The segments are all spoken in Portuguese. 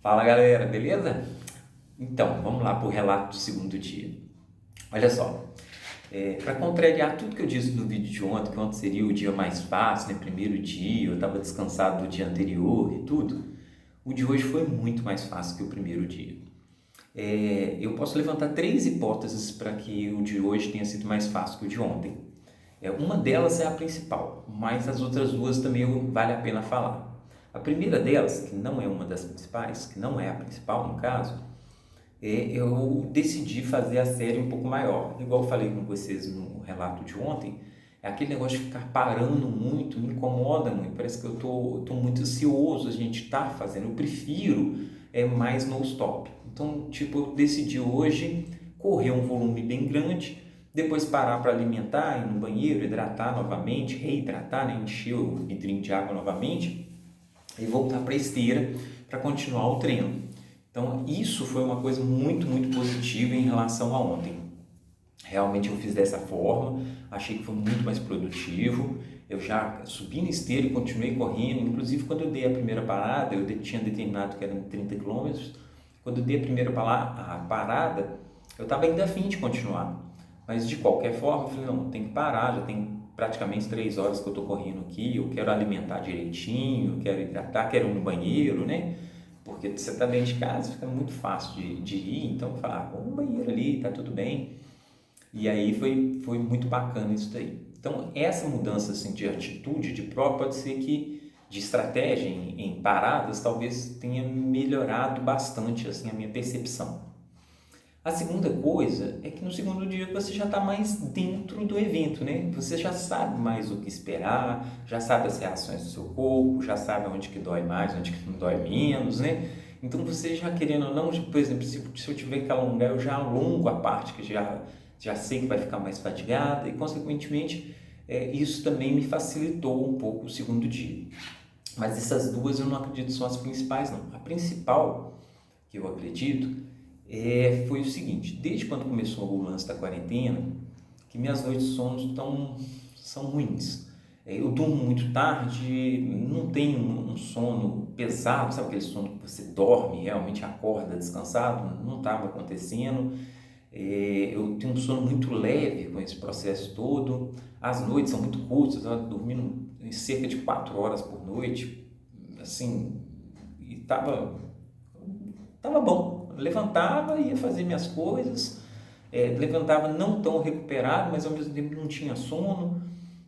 Fala galera, beleza? Então, vamos lá para o relato do segundo dia. Olha só, para contrariar tudo que eu disse no vídeo de ontem, que ontem seria o dia mais fácil, né? Primeiro dia, eu estava descansado do dia anterior e tudo, o de hoje foi muito mais fácil que o primeiro dia. Eu posso levantar três hipóteses para que o de hoje tenha sido mais fácil que o de ontem. Uma delas é a principal, mas as outras duas também vale a pena falar. A primeira delas, que não é uma das principais, que não é a principal no caso, eu decidi fazer a série um pouco maior. Igual eu falei com vocês no relato de ontem, é aquele negócio de ficar parando muito, me incomoda muito. Parece que eu tô muito ansioso, a gente está fazendo. Eu prefiro mais no stop. Então, tipo, eu decidi hoje correr um volume bem grande, depois parar para alimentar, ir no banheiro, hidratar novamente, reidratar, né? Encher o vidrinho de água novamente e voltar para a esteira para continuar o treino. Então, isso foi uma coisa muito, muito positiva em relação a ontem. Realmente eu fiz dessa forma, achei que foi muito mais produtivo. Eu já subi na esteira e continuei correndo. Inclusive, quando eu dei a primeira parada, eu tinha determinado que eram 30 quilômetros. Quando eu dei a primeira parada, eu estava ainda afim de continuar. Mas de qualquer forma, eu falei, não, tem que parar, já tem praticamente 3 horas que eu estou correndo aqui, eu quero alimentar direitinho, eu quero hidratar, quero ir no banheiro, né? Porque você está dentro de casa, fica muito fácil de ir, então falar, vou no banheiro ali, tá tudo bem. E aí foi muito bacana isso daí. Então, essa mudança assim, de atitude, de prova, pode ser que de estratégia em paradas, talvez tenha melhorado bastante assim, a minha percepção. A segunda coisa é que no segundo dia você já está mais dentro do evento, né? Você já sabe mais o que esperar, já sabe as reações do seu corpo, já sabe onde que dói mais, onde que não dói menos, né? Então você já querendo ou não, por exemplo, se eu tiver que alongar, eu já alongo a parte que já sei que vai ficar mais fatigada e consequentemente isso também me facilitou um pouco o segundo dia. Mas essas duas eu não acredito são as principais não. A principal que eu acredito foi o seguinte, desde quando começou o lance da quarentena, que minhas noites de sono são ruins. Eu durmo muito tarde, não tenho um sono pesado, sabe aquele sono que você dorme, realmente acorda descansado? Não estava acontecendo. Eu tenho um sono muito leve com esse processo todo, as noites são muito curtas, eu dormindo em cerca de 4 horas por noite, assim, e tava bom. Levantava, ia fazer minhas coisas, levantava não tão recuperado, mas ao mesmo tempo não tinha sono,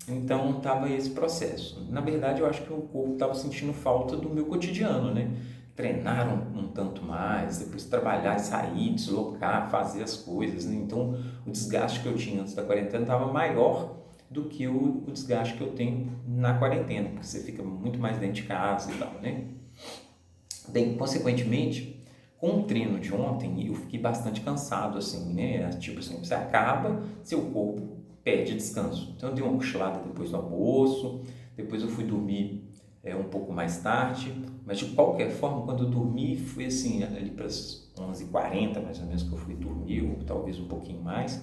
então estava esse processo. Na verdade, eu acho que o corpo estava sentindo falta do meu cotidiano, né? Treinar um tanto mais, depois trabalhar, sair, deslocar, fazer as coisas, né? Então, o desgaste que eu tinha antes da quarentena estava maior do que o desgaste que eu tenho na quarentena, porque você fica muito mais dentro de casa e tal, né? Bem, consequentemente, com o treino de ontem, eu fiquei bastante cansado, assim, né? Tipo assim, você acaba, seu corpo pede descanso. Então, eu dei uma cochilada depois do almoço, depois eu fui dormir um pouco mais tarde, mas de qualquer forma, quando eu dormi, foi assim, ali para as 11h40, mais ou menos, que eu fui dormir, ou talvez um pouquinho mais.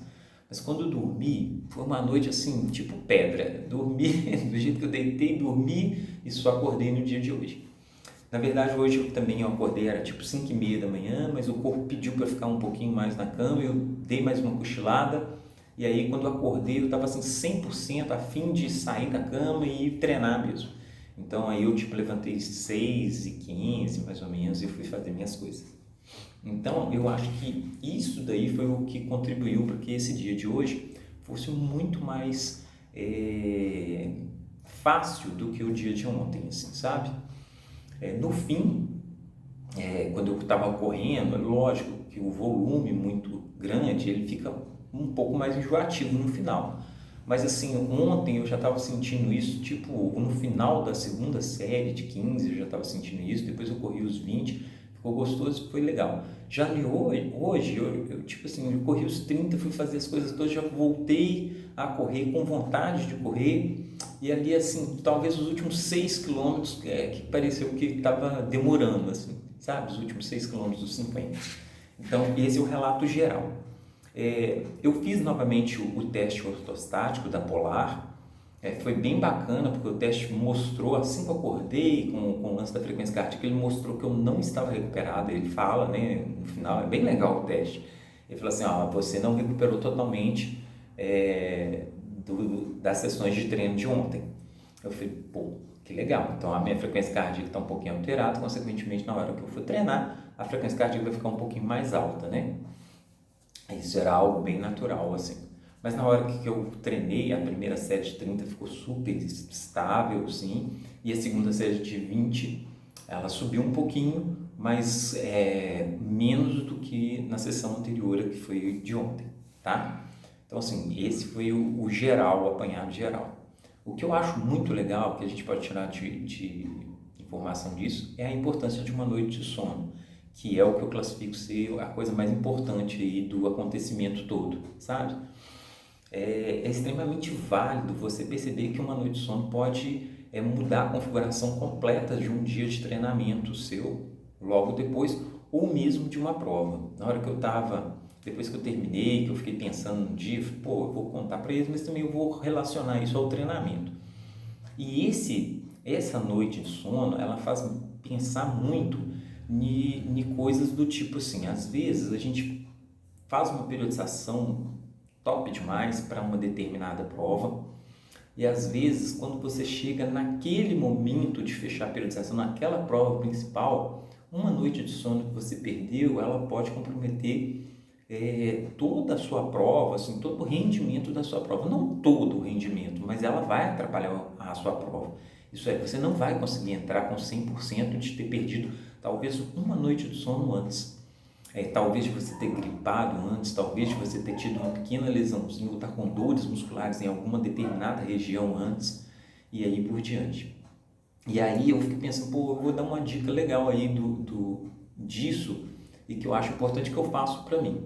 Mas quando eu dormi, foi uma noite assim, tipo pedra. Dormi do jeito que eu deitei, dormi e só acordei no dia de hoje. Na verdade, hoje eu também acordei, era tipo 5h30 da manhã, mas o corpo pediu para ficar um pouquinho mais na cama, eu dei mais uma cochilada, e aí quando eu acordei eu estava assim 100% a fim de sair da cama e ir treinar mesmo. Então aí eu tipo levantei 6h15 mais ou menos e fui fazer minhas coisas. Então eu acho que isso daí foi o que contribuiu para que esse dia de hoje fosse muito mais fácil do que o dia de ontem, assim, sabe? No fim, quando eu estava correndo, é lógico que o volume muito grande, ele fica um pouco mais enjoativo no final. Mas assim, ontem eu já estava sentindo isso, tipo, no final da segunda série de 15 eu já estava sentindo isso, depois eu corri os 20, ficou gostoso, foi legal. Já hoje eu tipo assim, eu corri os 30, fui fazer as coisas todas, já voltei a correr com vontade de correr, e ali assim, talvez os últimos 6 quilômetros que pareceu que estava demorando, assim, sabe? Os últimos 6 quilômetros dos 50. Então, esse é o relato geral. Eu fiz novamente o teste ortostático da Polar, Foi bem bacana, porque o teste mostrou, assim que eu acordei com o lance da frequência cardíaca, ele mostrou que eu não estava recuperado. Ele fala, né, no final, é bem legal o teste. Ele falou assim, ó, você não recuperou totalmente das sessões de treino de ontem. Eu falei, pô, que legal. Então a minha frequência cardíaca está um pouquinho alterada, consequentemente, na hora que eu for treinar, a frequência cardíaca vai ficar um pouquinho mais alta, né? Isso era algo bem natural, assim. Mas na hora que eu treinei, a primeira série de 30 ficou super estável, sim, e a segunda série de 20, ela subiu um pouquinho, mas menos do que na sessão anterior, que foi de ontem, tá? Então, assim, esse foi o geral, o apanhado geral. O que eu acho muito legal, que a gente pode tirar de informação disso, é a importância de uma noite de sono, que é o que eu classifico ser a coisa mais importante aí do acontecimento todo, sabe? É extremamente válido você perceber que uma noite de sono pode mudar a configuração completa de um dia de treinamento seu, logo depois, ou mesmo de uma prova. Na hora que eu estava, depois que eu terminei, que eu fiquei pensando no dia, pô, eu vou contar para eles, mas também eu vou relacionar isso ao treinamento. E essa noite de sono, ela faz pensar muito em coisas do tipo assim, às vezes a gente faz uma periodização top demais para uma determinada prova e às vezes quando você chega naquele momento de fechar a periodização, naquela prova principal, uma noite de sono que você perdeu, ela pode comprometer toda a sua prova, assim, todo o rendimento da sua prova. Não todo o rendimento, mas ela vai atrapalhar a sua prova. Isso é, você não vai conseguir entrar com 100% de ter perdido talvez uma noite de sono antes. Talvez de você ter gripado antes, talvez de você ter tido uma pequena lesãozinha ou estar com dores musculares em alguma determinada região antes e aí por diante. E aí eu fiquei pensando, pô, eu vou dar uma dica legal aí disso e que eu acho importante que eu faço para mim.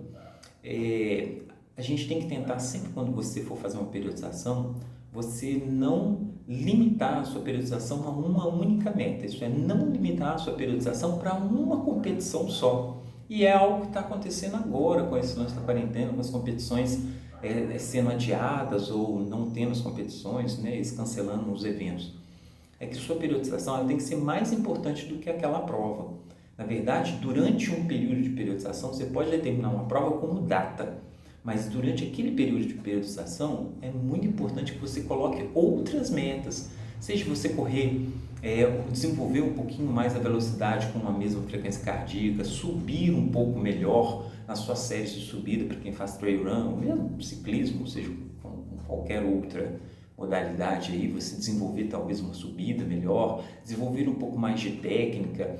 A gente tem que tentar sempre quando você for fazer uma periodização, você não limitar a sua periodização a uma única meta. Isso é, não limitar a sua periodização para uma competição só. E é algo que está acontecendo agora com esse lance da quarentena, com as competições sendo adiadas ou não tendo as competições, né, eles cancelando os eventos. É que sua periodização ela tem que ser mais importante do que aquela prova. Na verdade, durante um período de periodização, você pode determinar uma prova como data, mas durante aquele período de periodização, é muito importante que você coloque outras metas, seja você correr, desenvolver um pouquinho mais a velocidade com a mesma frequência cardíaca, subir um pouco melhor nas suas séries de subida para quem faz trail run, ou mesmo ciclismo, ou seja, com qualquer outra modalidade aí, você desenvolver talvez uma subida melhor, desenvolver um pouco mais de técnica,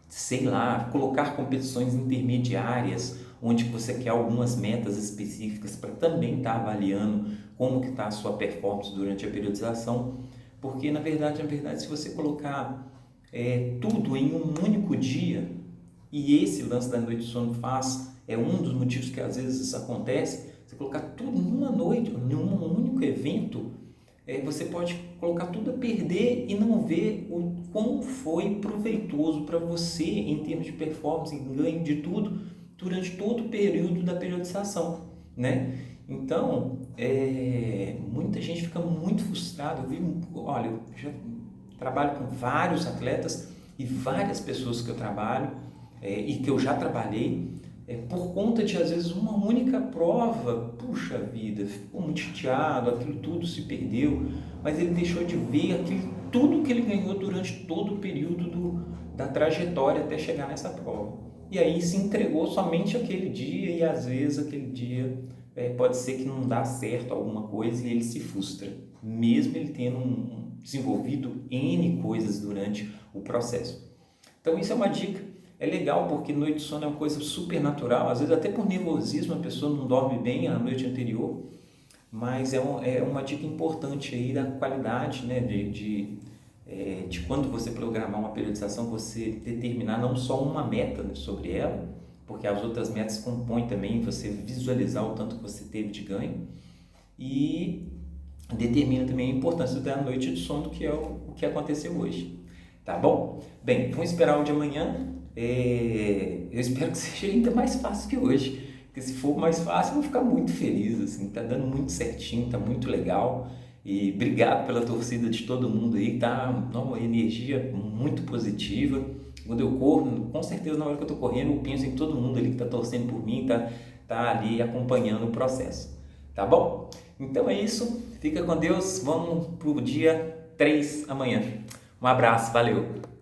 sei lá, colocar competições intermediárias, onde você quer algumas metas específicas para também estar avaliando como que está a sua performance durante a periodização, porque na verdade, se você colocar tudo em um único dia, e esse lance da noite de sono é um dos motivos que às vezes isso acontece, você colocar tudo em uma noite, em um único evento, você pode colocar tudo a perder e não ver o quão foi proveitoso para você em termos de performance, em ganho de tudo, durante todo o período da periodização, né? Então, muita gente fica muito frustrada. Eu já trabalho com vários atletas e várias pessoas que eu trabalho e que eu já trabalhei, por conta de às vezes uma única prova, puxa vida, ficou muito chateado, aquilo tudo se perdeu, mas ele deixou de ver tudo que ele ganhou durante todo o período da trajetória até chegar nessa prova. E aí se entregou somente aquele dia e às vezes aquele dia pode ser que não dá certo alguma coisa e ele se frustra, mesmo ele tendo desenvolvido N coisas durante o processo. Então isso é uma dica. É legal porque noite de sono é uma coisa super natural, às vezes até por nervosismo a pessoa não dorme bem a noite anterior, mas é uma dica importante aí da qualidade, né, de quando você programar uma periodização, você determinar não só uma meta, né, sobre ela, porque as outras metas compõem também você visualizar o tanto que você teve de ganho e determina também a importância da noite de sono, que é o que aconteceu hoje. Tá bom? Bem, vamos esperar o de amanhã. Eu espero que seja ainda mais fácil que hoje. Porque se for mais fácil, eu vou ficar muito feliz, assim, tá dando muito certinho, tá muito legal. E obrigado pela torcida de todo mundo aí, tá uma energia muito positiva. Quando eu corro, com certeza na hora que eu tô correndo, eu penso em todo mundo ali que tá torcendo por mim, tá ali acompanhando o processo. Tá bom? Então é isso, fica com Deus, vamos pro dia 3 amanhã. Um abraço, valeu!